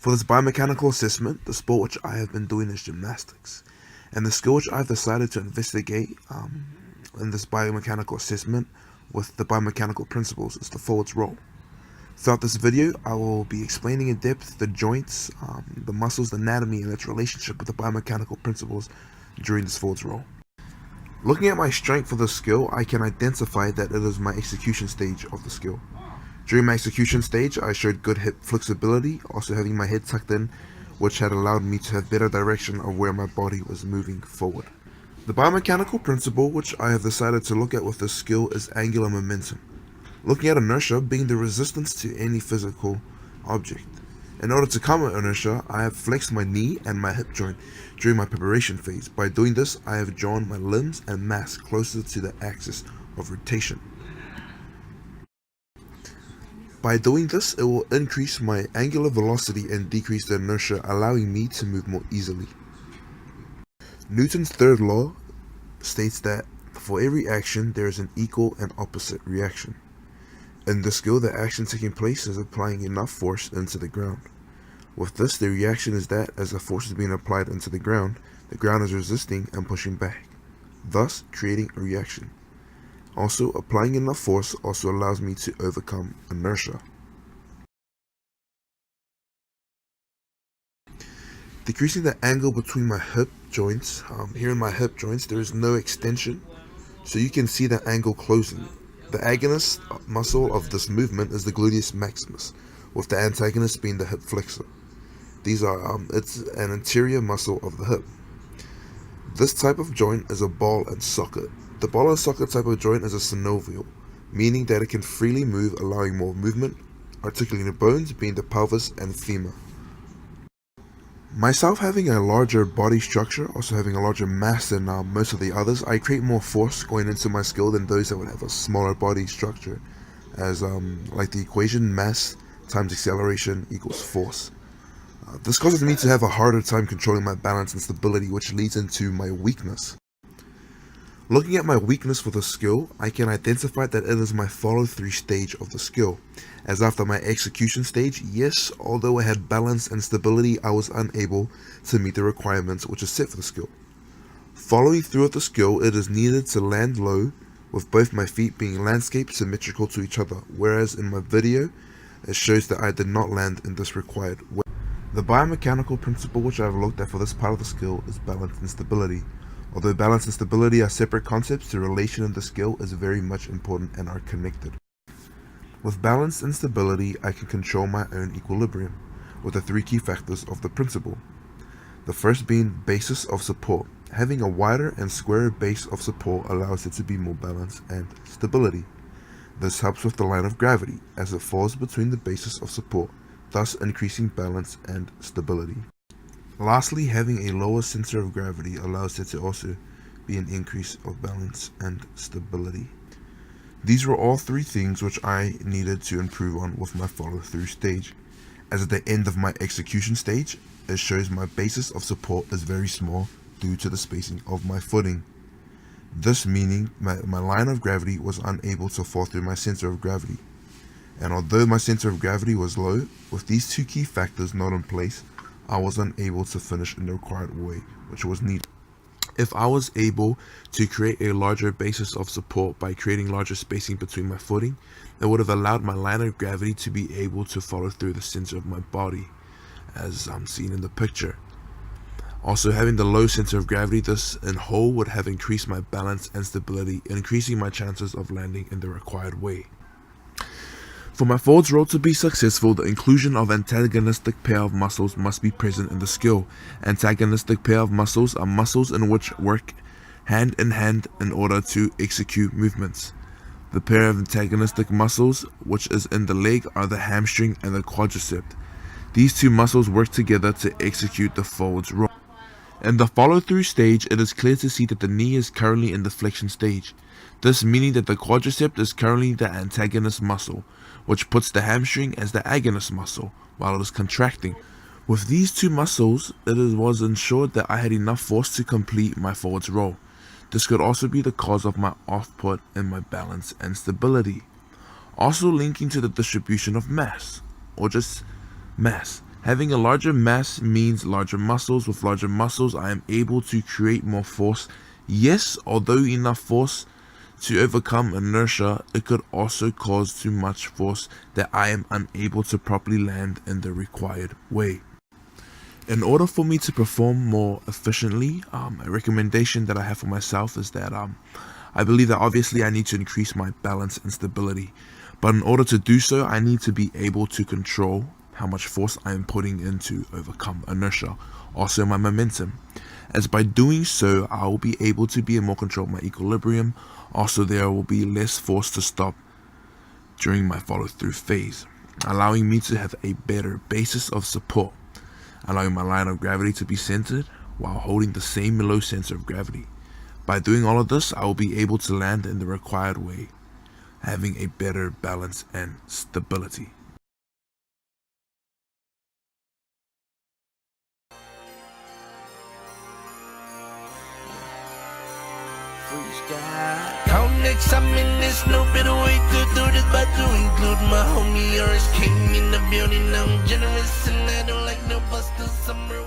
For this biomechanical assessment, the sport which I have been doing is gymnastics, and the skill which I've decided to investigate in this biomechanical assessment with the biomechanical principles is the forwards roll. Throughout this video, I will be explaining in depth the joints, the muscles, the anatomy, and its relationship with the biomechanical principles during this forwards roll. Looking at my strength for this skill, I can identify that it is my execution stage of the skill. During my execution stage, I showed good hip flexibility, also having my head tucked in, which had allowed me to have better direction of where my body was moving forward. The biomechanical principle which I have decided to look at with this skill is angular momentum. Looking at inertia being the resistance to any physical object. In order to counter inertia, I have flexed my knee and my hip joint during my preparation phase. By doing this, I have drawn my limbs and mass closer to the axis of rotation. By doing this, it will increase my angular velocity and decrease the inertia, allowing me to move more easily. Newton's third law states that for every action, there is an equal and opposite reaction. In this skill, the action taking place is applying enough force into the ground. With this, the reaction is that as the force is being applied into the ground is resisting and pushing back, thus creating a reaction. Also, applying enough force also allows me to overcome inertia. Decreasing the angle between my hip joints, here in my hip joints there is no extension, so you can see the angle closing. The agonist muscle of this movement is the gluteus maximus, with the antagonist being the hip flexor. These are, it's an interior muscle of the hip. This type of joint is a ball and socket. The ball and socket type of joint is a synovial, meaning that it can freely move, allowing more movement, articulating the bones being the pelvis and femur. Myself having a larger body structure, also having a larger mass than most of the others, I create more force going into my skill than those that would have a smaller body structure, as like the equation mass times acceleration equals force. This causes me to have a harder time controlling my balance and stability, which leads into my weakness. Looking at my weakness for the skill, I can identify that it is my follow-through stage of the skill, as after my execution stage, yes, although I had balance and stability, I was unable to meet the requirements which is set for the skill. Following through with the skill, it is needed to land low, with both my feet being landscape symmetrical to each other, whereas in my video, it shows that I did not land in this required way. The biomechanical principle which I have looked at for this part of the skill is balance and stability. Although balance and stability are separate concepts, the relation of the skill is very much important and are connected. With balance and stability, I can control my own equilibrium, with the three key factors of the principle. The first being basis of support. Having a wider and squarer base of support allows it to be more balance and stability. This helps with the line of gravity, as it falls between the basis of support, thus increasing balance and stability. Lastly, having a lower center of gravity allows there to also be an increase of balance and stability. These were all three things which I needed to improve on with my follow-through stage. As at the end of my execution stage, it shows my basis of support is very small due to the spacing of my footing. This meaning my line of gravity was unable to fall through my center of gravity. And although my center of gravity was low, with these two key factors not in place, I was unable to finish in the required way, which was needed. If I was able to create a larger basis of support by creating larger spacing between my footing, it would have allowed my line of gravity to be able to follow through the center of my body, as I'm seen in the picture. Also, having the low center of gravity, this in whole would have increased my balance and stability, increasing my chances of landing in the required way. For my forwards roll to be successful, the inclusion of antagonistic pair of muscles must be present in the skill. Antagonistic pair of muscles are muscles in which work hand in hand in order to execute movements. The pair of antagonistic muscles which is in the leg are the hamstring and the quadricep. These two muscles work together to execute the forwards roll. In the follow-through stage, it is clear to see that the knee is currently in the flexion stage. This meaning that the quadricep is currently the antagonist muscle, which puts the hamstring as the agonist muscle while it is contracting. With these two muscles, it was ensured that I had enough force to complete my forwards roll. This could also be the cause of my off-put in my balance and stability. Also linking to the distribution of mass, or just mass. Having a larger mass means larger muscles. With larger muscles, I am able to create more force. Yes, although enough force to overcome inertia, it could also cause too much force that I am unable to properly land in the required way. In order for me to perform more efficiently, a recommendation that I have for myself is that I believe that obviously I need to increase my balance and stability. But in order to do so, I need to be able to control how much force I am putting in to overcome inertia, also my momentum. As by doing so, I will be able to be in more control of my equilibrium. Also, there will be less force to stop during my follow-through phase, allowing me to have a better basis of support, allowing my line of gravity to be centered while holding the same low center of gravity. By doing all of this, I will be able to land in the required way, having a better balance and stability. Come next, I'm in this, no better way to do this but to include my homie Orange King in the building. I'm generous and I don't like no busters. I'm real